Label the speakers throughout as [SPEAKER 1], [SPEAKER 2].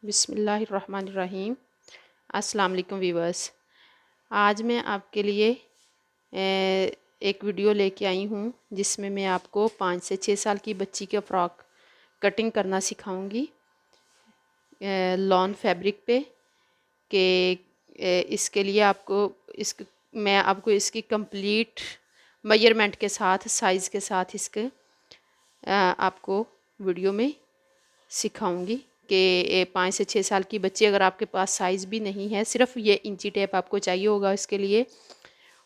[SPEAKER 1] बिस्मिल्लाहिर्रहमानिर्रहीम। अस्सलाम वालेकुम वीवर्स। आज मैं आपके लिए एक वीडियो लेके आई हूँ जिसमें मैं आपको 5 से 6 साल की बच्ची का फ़्रॉक कटिंग करना सिखाऊंगी लॉन फैब्रिक पे। कि इसके लिए मैं आपको इसकी कंप्लीट मेजरमेंट के साथ साइज़ के साथ इसके आपको वीडियो में सिखाऊंगी कि 5 से 6 साल की बच्ची, अगर आपके पास साइज़ भी नहीं है, सिर्फ ये इंची टेप आपको चाहिए होगा इसके लिए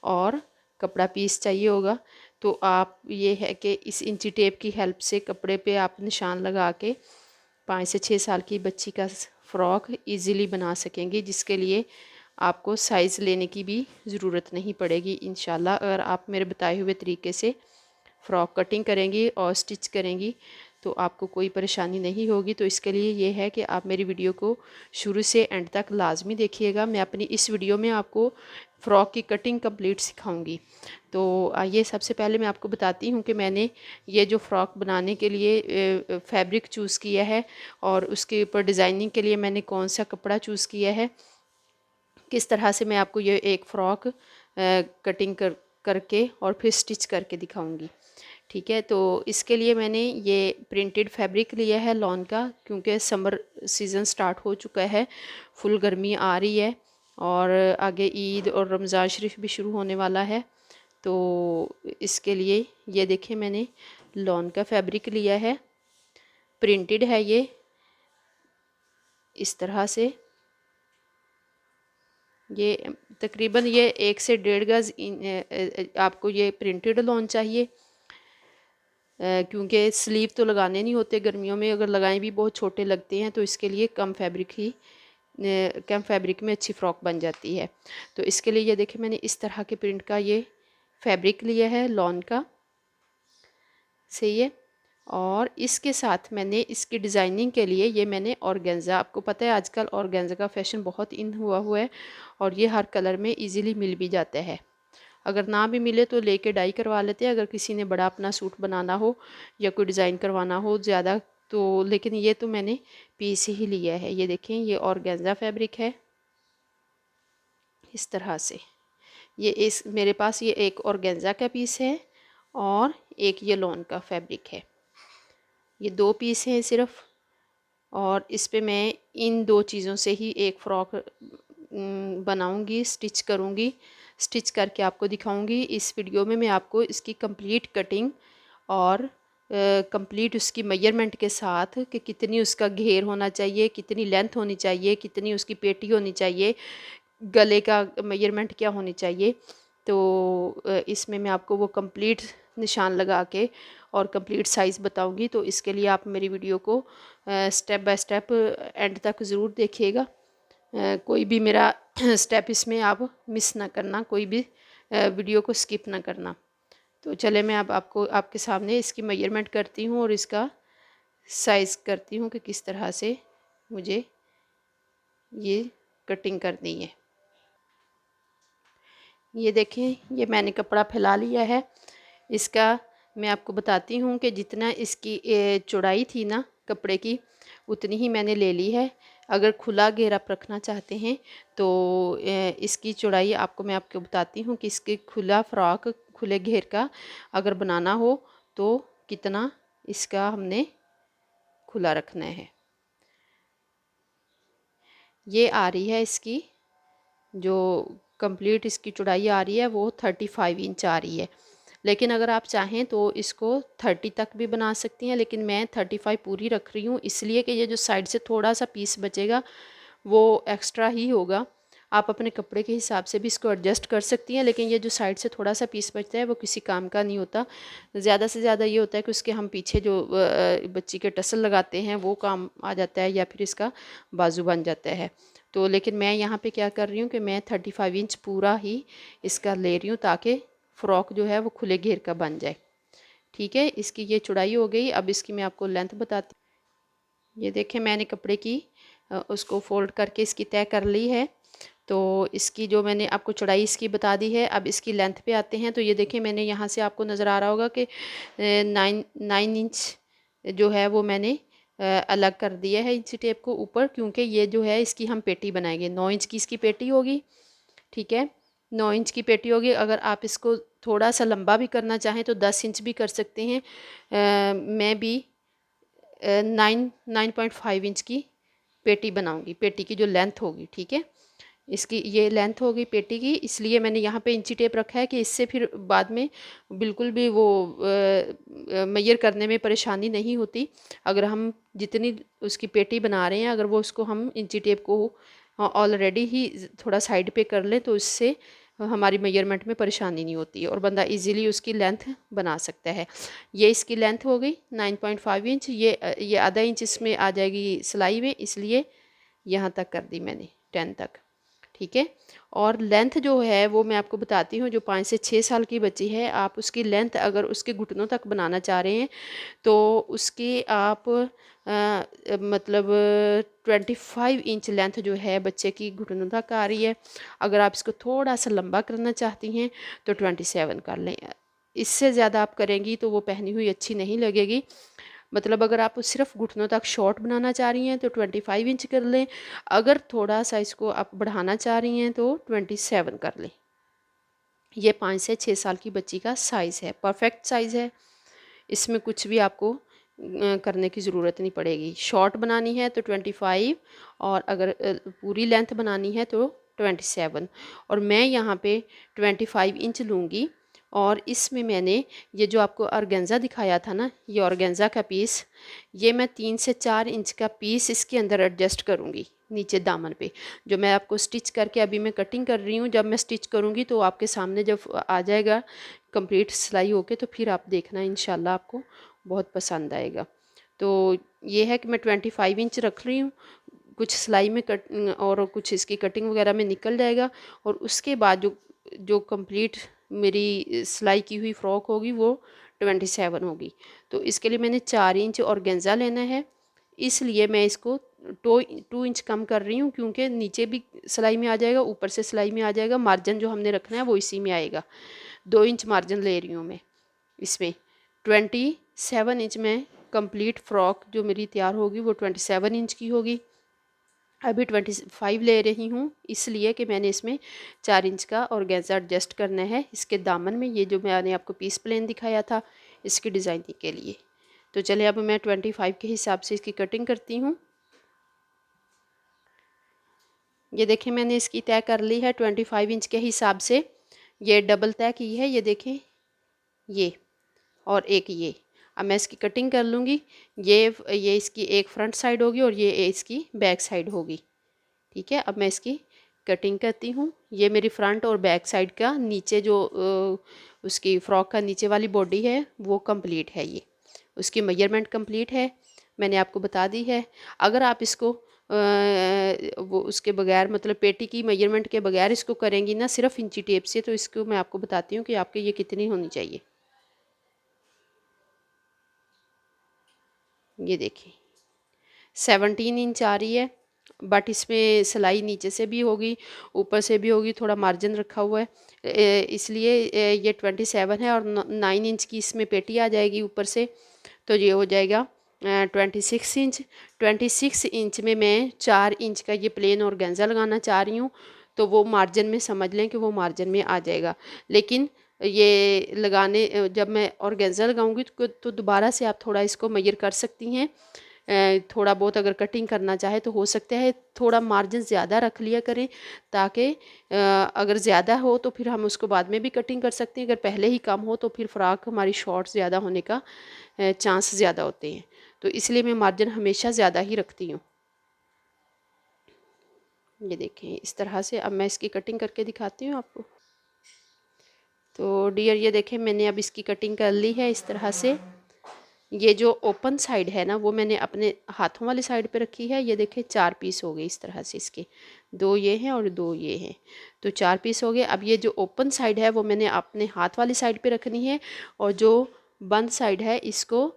[SPEAKER 1] और कपड़ा पीस चाहिए होगा, तो आप ये है कि इस इंची टेप की हेल्प से कपड़े पे आप निशान लगा के 5 से 6 साल की बच्ची का फ़्रॉक इजीली बना सकेंगे, जिसके लिए आपको साइज़ लेने की भी ज़रूरत नहीं पड़ेगी इंशाल्लाह। अगर आप मेरे बताए हुए तरीके से फ़्रॉक कटिंग करेंगी और स्टिच करेंगी तो आपको कोई परेशानी नहीं होगी। तो इसके लिए ये है कि आप मेरी वीडियो को शुरू से एंड तक लाजमी देखिएगा। मैं अपनी इस वीडियो में आपको फ़्रॉक की कटिंग कंप्लीट सिखाऊंगी। तो ये सबसे पहले मैं आपको बताती हूँ कि मैंने ये जो फ़्रॉक बनाने के लिए फैब्रिक चूज़ किया है और उसके ऊपर डिज़ाइनिंग के लिए मैंने कौन सा कपड़ा चूज़ किया है, किस तरह से मैं आपको ये एक फ़्रॉक कटिंग करके और फिर स्टिच करके दिखाऊंगी। ठीक है, तो इसके लिए मैंने ये प्रिंटेड फैब्रिक लिया है लॉन का, क्योंकि समर सीज़न स्टार्ट हो चुका है, फुल गर्मी आ रही है और आगे ईद और रमज़ान शरीफ भी शुरू होने वाला है। तो इसके लिए ये देखें मैंने लॉन का फैब्रिक लिया है, प्रिंटेड है ये इस तरह से। ये तकरीबन ये 1 से 1.5 गज़ आपको ये प्रिंटेड लॉन चाहिए, क्योंकि स्लीव तो लगाने नहीं होते गर्मियों में, अगर लगाएं भी बहुत छोटे लगते हैं, तो इसके लिए कम फैब्रिक में अच्छी फ़्रॉक बन जाती है। तो इसके लिए ये देखिए मैंने इस तरह के प्रिंट का ये फैब्रिक लिया है लॉन का, सही है। और इसके साथ मैंने इसकी डिज़ाइनिंग के लिए ये मैंने ऑर्गेन्जा, आपको पता है आजकल ऑर्गेन्जा का फ़ैशन बहुत इन हुआ है और ये हर कलर में इजीली मिल भी जाता है। अगर ना भी मिले तो लेके डाई करवा लेते हैं, अगर किसी ने बड़ा अपना सूट बनाना हो या कोई डिज़ाइन करवाना हो ज़्यादा तो। लेकिन ये तो मैंने पीस ही लिया है। ये देखें ये ऑर्गेन्जा फैब्रिक है इस तरह से। ये इस मेरे पास ये एक ऑर्गेन्जा का पीस है और एक ये लॉन का फैब्रिक है, ये 2 पीस हैं सिर्फ। और इस पे मैं इन 2 चीज़ों से ही एक फ़्रॉक बनाऊंगी, स्टिच करूंगी, स्टिच करके आपको दिखाऊंगी। इस वीडियो में मैं आपको इसकी कंप्लीट कटिंग और कंप्लीट उसकी मेजरमेंट के साथ कि कितनी उसका घेर होना चाहिए, कितनी लेंथ होनी चाहिए, कितनी उसकी पेटी होनी चाहिए, गले का मेजरमेंट क्या होनी चाहिए, तो इसमें मैं आपको वो कंप्लीट निशान लगा के और कंप्लीट साइज़ बताऊंगी। तो इसके लिए आप मेरी वीडियो को स्टेप बाय स्टेप एंड तक ज़रूर देखिएगा। कोई भी मेरा स्टेप इसमें आप मिस ना करना, कोई भी वीडियो को स्किप ना करना। तो चले मैं अब आपको आपके सामने इसकी मेजरमेंट करती हूँ और इसका साइज़ करती हूँ कि किस तरह से मुझे ये कटिंग करनी है। ये देखें ये मैंने कपड़ा फैला लिया है इसका। मैं आपको बताती हूँ कि जितना इसकी चौड़ाई थी ना कपड़े की, उतनी ही मैंने ले ली है। अगर खुला घेर आप रखना चाहते हैं तो इसकी चौड़ाई आपको मैं आपको बताती हूँ कि इसके खुला फ़्रॉक खुले घेर का अगर बनाना हो तो कितना इसका हमने खुला रखना है। ये आ रही है इसकी जो कंप्लीट इसकी चौड़ाई आ रही है वो 35 इंच आ रही है। लेकिन अगर आप चाहें तो इसको 30 तक भी बना सकती हैं, लेकिन मैं 35 पूरी रख रही हूँ, इसलिए कि ये जो साइड से थोड़ा सा पीस बचेगा वो एक्स्ट्रा ही होगा। आप अपने कपड़े के हिसाब से भी इसको एडजस्ट कर सकती हैं, लेकिन ये जो साइड से थोड़ा सा पीस बचता है वो किसी काम का नहीं होता। ज़्यादा से ज़्यादा ये होता है कि उसके हम पीछे जो बच्ची के टसल लगाते हैं वो काम आ जाता है या फिर इसका बाजू बन जाता है। तो लेकिन मैं यहाँ पे क्या कर रही हूँ कि मैं 35 इंच पूरा ही इसका ले रही हूँ ताकि फ़्रॉक जो है वो खुले घेर का बन जाए। ठीक है, इसकी ये चौड़ाई हो गई। अब इसकी मैं आपको लेंथ बताती हूँ। ये देखें मैंने कपड़े की उसको फोल्ड करके इसकी तय कर ली है। तो इसकी जो मैंने आपको चौड़ाई इसकी बता दी है। अब इसकी लेंथ पे आते हैं। तो ये देखें मैंने यहाँ से आपको नज़र आ रहा होगा कि 9 इंच जो है वो मैंने अलग कर दिया है इंची टेप को ऊपर, क्योंकि ये जो है इसकी हम पेटी बनाएंगे। 9 इंच की इसकी पेटी होगी, ठीक है। 9 इंच की पेटी होगी। अगर आप इसको थोड़ा सा लंबा भी करना चाहें तो 10 इंच भी कर सकते हैं। मैं भी 9.5 इंच की पेटी बनाऊंगी, पेटी की जो लेंथ होगी, ठीक है। इसकी ये लेंथ होगी पेटी की, इसलिए मैंने यहाँ पे इंची टेप रखा है कि इससे फिर बाद में बिल्कुल भी वो मेजर करने में परेशानी नहीं होती। अगर हम जितनी उसकी पेटी बना रहे हैं, अगर वो उसको हम इंची टेप को ऑलरेडी ही थोड़ा साइड पे कर लें तो इससे हमारी मेजरमेंट में परेशानी नहीं होती और बंदा इजीली उसकी लेंथ बना सकता है। ये इसकी लेंथ हो गई 9.5 इंच। ये आधा इंच इसमें आ जाएगी सिलाई में, इसलिए यहाँ तक कर दी मैंने 10 तक, ठीक है। और लेंथ जो है वो मैं आपको बताती हूँ। जो 5 से 6 साल की बच्ची है, आप उसकी लेंथ अगर उसके घुटनों तक बनाना चाह रहे हैं तो उसकी आप मतलब 25 इंच लेंथ जो है बच्चे की घुटनों तक आ रही है। अगर आप इसको थोड़ा सा लंबा करना चाहती हैं तो 27 कर लें। इससे ज़्यादा आप करेंगी तो वो पहनी हुई अच्छी नहीं लगेगी। मतलब अगर आप सिर्फ घुटनों तक शॉर्ट बनाना चाह रही हैं तो 25 इंच कर लें। अगर थोड़ा सा इसको आप बढ़ाना चाह रही हैं तो 27 कर लें। ये 5 से 6 साल की बच्ची का साइज़ है, परफेक्ट साइज़ है। इसमें कुछ भी आपको करने की ज़रूरत नहीं पड़ेगी। शॉर्ट बनानी है तो 25 और अगर पूरी लेंथ बनानी है तो 27। और मैं यहाँ पे 25 इंच लूँगी। और इसमें मैंने ये जो आपको ऑर्गेन्जा दिखाया था ना, ये ऑर्गेन्जा का पीस, ये मैं 3 से 4 इंच का पीस इसके अंदर एडजस्ट करूँगी नीचे दामन पे। जो मैं आपको स्टिच करके अभी मैं कटिंग कर रही हूँ, जब मैं स्टिच करूँगी तो आपके सामने जब आ जाएगा कंप्लीट सिलाई होके तो फिर आप देखना इंशाल्लाह आपको बहुत पसंद आएगा। तो ये है कि मैं 25 इंच रख रही हूँ। कुछ सिलाई में कट और कुछ इसकी कटिंग वगैरह में निकल जाएगा। और उसके बाद जो जो कंप्लीट मेरी सिलाई की हुई फ़्रॉक होगी वो 27 होगी। तो इसके लिए मैंने 4 इंच ऑर्गेन्जा लेना है, इसलिए मैं इसको 2 इंच कम कर रही हूँ, क्योंकि नीचे भी सिलाई में आ जाएगा, ऊपर से सिलाई में आ जाएगा। मार्जिन जो हमने रखना है वो इसी में आएगा। 2 इंच मार्जिन ले रही हूँ मैं इसमें। 27 इंच में कंप्लीट फ़्रॉक जो मेरी तैयार होगी वो 27 इंच की होगी। अभी 25 ले रही हूँ, इसलिए कि मैंने इसमें 4 इंच का ऑर्गेन्जा एडजस्ट करना है इसके दामन में। ये जो मैंने आपको पीस प्लेन दिखाया था इसकी डिज़ाइनिंग के लिए। तो चलिए अब मैं 25 के हिसाब से इसकी कटिंग करती हूँ। ये देखें मैंने इसकी तय कर ली है 25 इंच के हिसाब से। ये डबल तय की है, ये देखें, ये और एक ये। अब मैं इसकी कटिंग कर लूँगी। ये इसकी एक फ्रंट साइड होगी और ये इसकी बैक साइड होगी, ठीक है। अब मैं इसकी कटिंग करती हूँ। ये मेरी फ्रंट और बैक साइड का नीचे जो उसकी फ़्रॉक का नीचे वाली बॉडी है वो कंप्लीट है। ये उसकी मेजरमेंट कंप्लीट है, मैंने आपको बता दी है। अगर आप इसको वो उसके बगैर मतलब पेटी की मेजरमेंट के बगैर इसको करेंगी ना, सिर्फ इंची टेप से, तो इसको मैं आपको बताती हूँ कि आपके ये कितनी होनी चाहिए। ये देखिए 17 इंच आ रही है, बट इसमें सिलाई नीचे से भी होगी ऊपर से भी होगी, थोड़ा मार्जिन रखा हुआ है, इसलिए ये 27 है। और 9 इंच की इसमें पेटी आ जाएगी ऊपर से, तो ये हो जाएगा 26 इंच। 26 इंच में मैं 4 इंच का ये प्लेन ऑर्गेन्जा लगाना चाह रही हूँ, तो वो मार्जिन में समझ लें कि वो मार्जिन में आ जाएगा। लेकिन ये लगाने जब मैं ऑर्गेन्जा लगाऊंगी तो दोबारा से आप थोड़ा इसको मेजर कर सकती हैं। थोड़ा बहुत अगर कटिंग करना चाहे तो हो सकता है थोड़ा मार्जिन ज़्यादा रख लिया करें, ताकि अगर ज़्यादा हो तो फिर हम उसको बाद में भी कटिंग कर सकते हैं। अगर पहले ही कम हो तो फिर फ़्रॉक हमारी शॉर्ट ज़्यादा होने का चांस ज़्यादा होते हैं। तो इसलिए मैं मार्जिन हमेशा ज़्यादा ही रखती हूँ। ये देखें इस तरह से। अब मैं इसकी कटिंग करके दिखाती हूँ आपको। तो डियर ये देखें मैंने अब इसकी कटिंग कर ली है इस तरह से। ये जो ओपन साइड है ना वो मैंने अपने हाथों वाली साइड पे रखी है। ये देखें 4 पीस हो गए इस तरह से इसके, 2 ये हैं और 2 ये हैं, तो 4 पीस हो गए। अब ये जो ओपन साइड है वो मैंने अपने हाथ वाली साइड पे रखनी है, और जो बंद साइड है इसको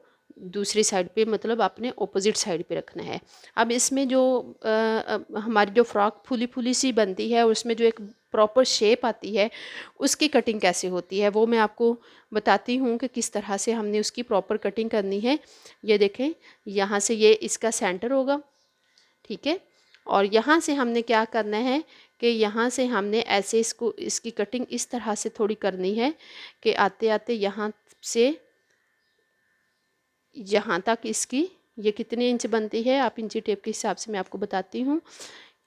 [SPEAKER 1] दूसरी साइड पे मतलब अपने ऑपोजिट साइड पे रखना है। अब इसमें जो हमारी जो फ़्रॉक फुली फुली सी बनती है, उसमें जो एक प्रॉपर शेप आती है उसकी कटिंग कैसे होती है वो मैं आपको बताती हूँ कि किस तरह से हमने उसकी प्रॉपर कटिंग करनी है। ये देखें, यहाँ से ये इसका सेंटर होगा, ठीक है। और यहाँ से हमने क्या करना है कि यहाँ से हमने ऐसे इसकी कटिंग इस तरह से थोड़ी करनी है कि आते आते यहाँ से यहाँ तक इसकी ये कितने इंच बनती है, आप इंची टेप के हिसाब से मैं आपको बताती हूँ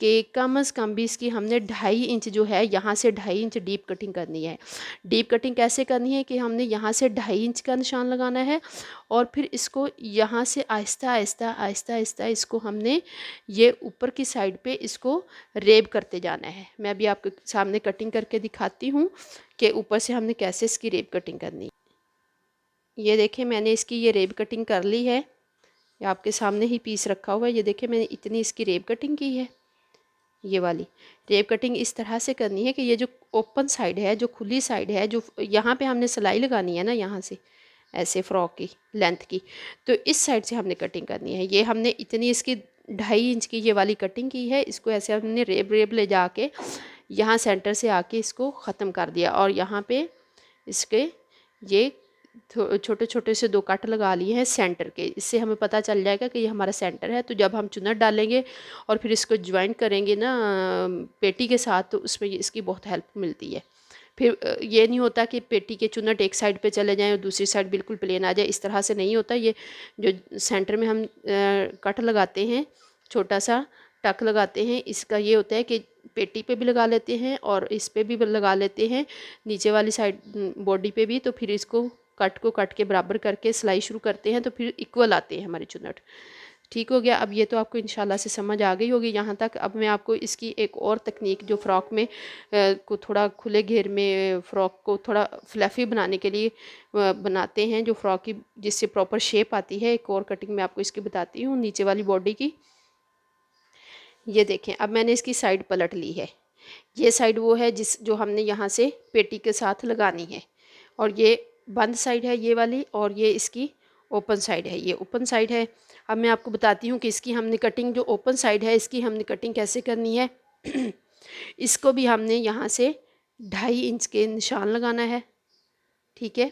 [SPEAKER 1] कि कम से कम भी इसकी हमने 2.5 इंच जो है यहाँ से 2.5 इंच डीप कटिंग करनी है। डीप कटिंग कैसे करनी है कि हमने यहाँ से 2.5 इंच का निशान लगाना है और फिर इसको यहाँ से आहिस्ता आहिस्ता आहिस्ता आहिस्ता इसको हमने ये ऊपर की साइड पे इसको रेब करते जाना है। मैं अभी आपके सामने कटिंग करके दिखाती हूँ कि ऊपर से हमने कैसे इसकी रेब कटिंग करनी है। ये देखिए, मैंने इसकी ये रेब कटिंग कर ली है, ये आपके सामने ही पीस रखा हुआ है। ये देखिए, मैंने इतनी इसकी रेब कटिंग की है। ये वाली रेब कटिंग इस तरह से करनी है कि ये जो ओपन साइड है, जो खुली साइड है, जो यहाँ पे हमने सिलाई लगानी है ना, यहाँ से ऐसे फ्रॉक की लेंथ की, तो इस साइड से हमने कटिंग करनी है। ये हमने इतनी इसकी 2.5 इंच की ये वाली कटिंग की है। इसको ऐसे हमने रेब रेब ले जाके यहाँ सेंटर से आके इसको ख़त्म कर दिया और यहाँ पे इसके ये छोटे छोटे से 2 कट लगा लिए हैं सेंटर के। इससे हमें पता चल जाएगा कि ये हमारा सेंटर है। तो जब हम चुन्नट डालेंगे और फिर इसको ज्वाइन करेंगे ना पेटी के साथ, तो उसमें इसकी बहुत हेल्प मिलती है। फिर ये नहीं होता कि पेटी के चुन्नट एक साइड पे चले जाएं और दूसरी साइड बिल्कुल प्लेन आ जाए, इस तरह से नहीं होता। ये जो सेंटर में हम कट लगाते हैं, छोटा सा टक लगाते हैं, इसका ये होता है कि पेटी पे भी लगा लेते हैं और इस पे भी लगा लेते हैं, नीचे वाली साइड बॉडी पे भी। तो फिर इसको कट के बराबर करके सिलाई शुरू करते हैं तो फिर इक्वल आते हैं हमारे चुन्नट। ठीक हो गया। अब ये तो आपको इंशाल्लाह से समझ आ गई होगी यहाँ तक। अब मैं आपको इसकी एक और तकनीक जो फ़्रॉक में को थोड़ा खुले घेर में फ़्रॉक को थोड़ा फ्लफ़ी बनाने के लिए बनाते हैं, जो फ़्रॉक की जिससे प्रॉपर शेप आती है, एक और कटिंग मैं आपको इसकी बताती हूँ नीचे वाली बॉडी की। ये देखें, अब मैंने इसकी साइड पलट ली है। ये साइड वो है जो हमने यहाँ से पेटी के साथ लगानी है, और ये बंद साइड है ये वाली, और ये इसकी ओपन साइड है, ये ओपन साइड है। अब मैं आपको बताती हूँ कि इसकी हमने कटिंग, जो ओपन साइड है इसकी हमने कटिंग कैसे करनी है। इसको भी हमने यहाँ से 2.5 इंच के निशान लगाना है, ठीक है।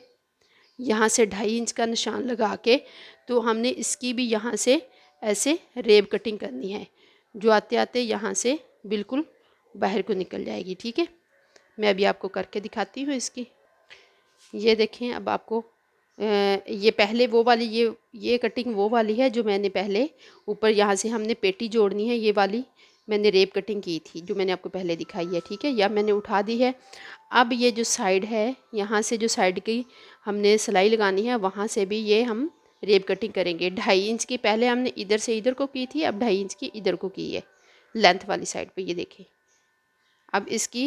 [SPEAKER 1] यहाँ से 2.5 इंच का निशान लगा के तो हमने इसकी भी यहाँ से ऐसे रेब कटिंग करनी है, जो आते आते यहाँ से बिल्कुल बाहर को निकल जाएगी, ठीक है। मैं अभी आपको करके दिखाती हूँ इसकी। ये देखें, अब आपको ये पहले वो वाली ये कटिंग वो वाली है जो मैंने पहले ऊपर यहाँ से हमने पेटी जोड़नी है, ये वाली मैंने रेब कटिंग की थी जो मैंने आपको पहले दिखाई है, ठीक है। या मैंने उठा दी है। अब ये जो साइड है, यहाँ से जो साइड की हमने सिलाई लगानी है, वहाँ से भी ये हम रेब कटिंग करेंगे। 2.5 इंच की पहले हमने इधर से इधर को की थी, अब 2.5 इंच की इधर को की है लेंथ वाली साइड पे। ये देखें, अब इसकी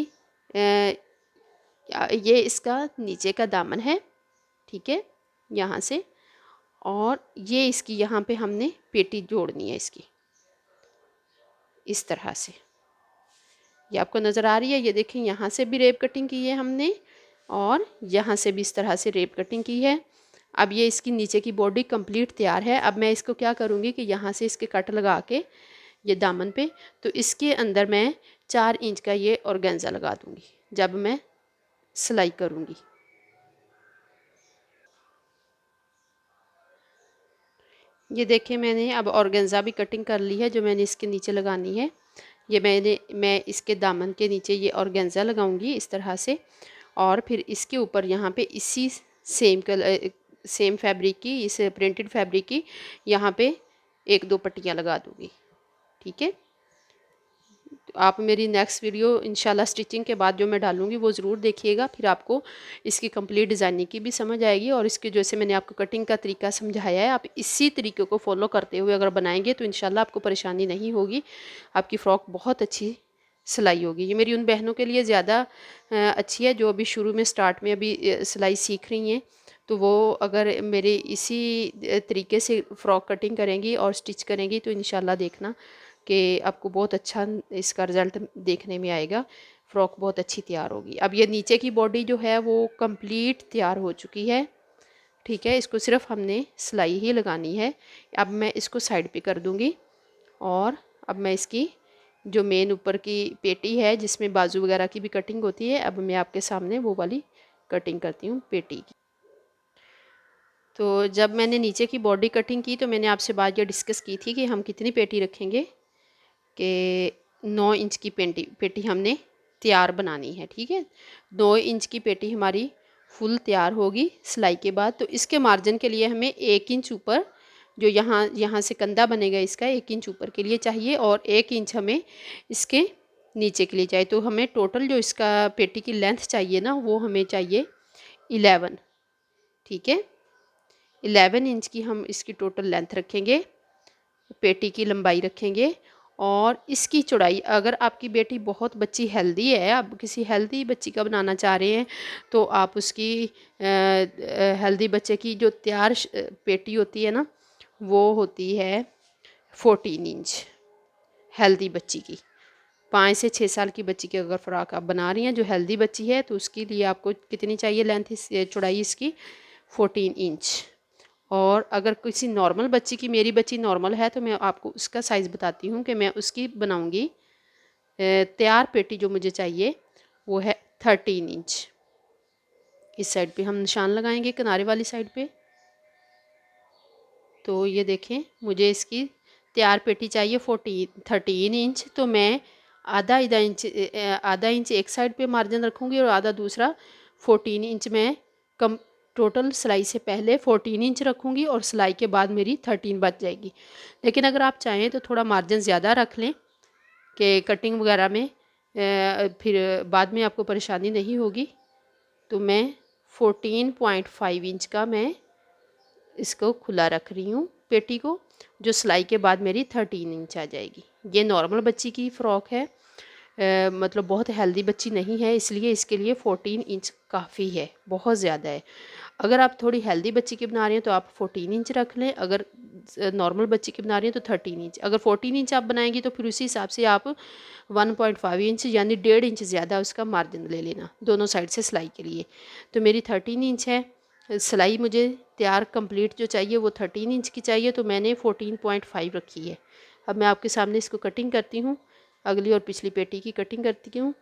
[SPEAKER 1] ये इसका नीचे का दामन है, ठीक है, यहाँ से, और ये इसकी यहाँ पे हमने पेटी जोड़नी है इसकी इस तरह से। ये आपको नज़र आ रही है। ये देखें, यहाँ से भी रेब कटिंग की है हमने और यहाँ से भी इस तरह से रेब कटिंग की है। अब ये इसकी नीचे की बॉडी कंप्लीट तैयार है। अब मैं इसको क्या करूँगी कि यहाँ से इसके कट लगा के ये दामन पे, तो इसके अंदर मैं 4 इंच का ये ऑर्गेन्जा लगा दूँगी जब मैं सिलाई करूँगी। ये देखें, मैंने अब ऑर्गेन्जा भी कटिंग कर ली है जो मैंने इसके नीचे लगानी है। ये मैं इसके दामन के नीचे ये ऑर्गेन्जा लगाऊंगी इस तरह से, और फिर इसके ऊपर यहाँ पे इसी सेम फैब्रिक की, इस प्रिंटेड फैब्रिक की यहाँ पे 1-2 पट्टियाँ लगा दूँगी, ठीक है। तो आप मेरी नेक्स्ट वीडियो इंशाल्लाह स्टिचिंग के बाद जो मैं डालूँगी वो ज़रूर देखिएगा, फिर आपको इसकी कंप्लीट डिज़ाइनिंग की भी समझ आएगी। और इसके जैसे मैंने आपको कटिंग का तरीका समझाया है, आप इसी तरीके को फॉलो करते हुए अगर बनाएंगे तो इंशाल्लाह आपको परेशानी नहीं होगी, आपकी फ़्रॉक बहुत अच्छी सिलाई होगी। ये मेरी उन बहनों के लिए ज़्यादा अच्छी है जो अभी शुरू में स्टार्ट में अभी सिलाई सीख रही हैं, तो वो अगर मेरे इसी तरीके से फ़्रॉक कटिंग करेंगी और स्टिच करेंगी तो इंशाल्लाह देखना कि आपको बहुत अच्छा इसका रिज़ल्ट देखने में आएगा। फ़्रॉक बहुत अच्छी तैयार होगी। अब ये नीचे की बॉडी जो है वो कंप्लीट तैयार हो चुकी है, ठीक है। इसको सिर्फ हमने सिलाई ही लगानी है। अब मैं इसको साइड पे कर दूँगी और अब मैं इसकी जो मेन ऊपर की पेटी है जिसमें बाजू वगैरह की भी कटिंग होती है, अब मैं आपके सामने वो वाली कटिंग करती हूँ पेटी की। तो जब मैंने नीचे की बॉडी कटिंग की तो मैंने आपसे बात ये डिस्कस की थी कि हम कितनी पेटी रखेंगे, कि 9 इंच की पेटी हमने तैयार बनानी है। ठीक है, 2 इंच की पेटी हमारी फुल तैयार होगी सिलाई के बाद। तो इसके मार्जिन के लिए हमें 1 इंच ऊपर, जो यहाँ से कंधा बनेगा इसका 1 इंच ऊपर के लिए चाहिए, और 1 इंच हमें इसके नीचे के लिए चाहिए। तो हमें टोटल जो इसका पेटी की लेंथ चाहिए ना, वो हमें चाहिए 11। ठीक है, 11 इंच की हम इसकी टोटल लेंथ रखेंगे, पेटी की लंबाई रखेंगे। और इसकी चौड़ाई, अगर आपकी बेटी बहुत बच्ची हेल्दी है, आप किसी हेल्दी बच्ची का बनाना चाह रहे हैं, तो आप उसकी हेल्दी बच्चे की जो तैयार पेटी होती है ना, वो होती है 14 इंच हेल्दी बच्ची की। 5 से 6 साल की बच्ची की अगर फ़्रॉक आप बना रही हैं जो हेल्दी बच्ची है, तो उसके लिए आपको कितनी चाहिए लेंथ, चौड़ाई इसकी 14 इंच। और अगर किसी नॉर्मल बच्ची की, मेरी बच्ची नॉर्मल है, तो मैं आपको उसका साइज़ बताती हूँ कि मैं उसकी बनाऊँगी। तैयार पेटी जो मुझे चाहिए वो है 13 इंच। इस साइड पे हम निशान लगाएंगे किनारे वाली साइड पे। तो ये देखें, मुझे इसकी तैयार पेटी चाहिए 13 इंच। तो मैं आधा इंच एक साइड पे मार्जिन रखूँगी और आधा दूसरा 14 इंच में कम। टोटल सिलाई से पहले 14 इंच रखूँगी और सिलाई के बाद मेरी 13 बच जाएगी। लेकिन अगर आप चाहें तो थोड़ा मार्जिन ज़्यादा रख लें कि कटिंग वगैरह में फिर बाद में आपको परेशानी नहीं होगी। तो मैं 14.5 इंच का मैं इसको खुला रख रही हूँ पेटी को, जो सिलाई के बाद मेरी 13 इंच आ जाएगी। ये नॉर्मल बच्ची की फ़्रॉक है, मतलब बहुत हेल्दी बच्ची नहीं है, इसलिए इसके लिए 14 इंच काफ़ी है, बहुत ज़्यादा है। अगर आप थोड़ी हेल्दी बच्ची की बना रही हैं तो आप 14 इंच रख लें, अगर नॉर्मल बच्ची की बना रही हैं तो 13 इंच। अगर 14 इंच आप बनाएंगी तो फिर उसी हिसाब से आप 1.5 इंच यानी 1.5 इंच ज़्यादा उसका मार्जिन ले लेना दोनों साइड से सिलाई के लिए। तो मेरी 13 इंच है सिलाई, मुझे तैयार कंप्लीट जो चाहिए वो 13 इंच की चाहिए, तो मैंने 14.5 रखी है। अब मैं आपके सामने इसको कटिंग करती हूँ, अगली और पिछली पेटी की कटिंग करती हूँ।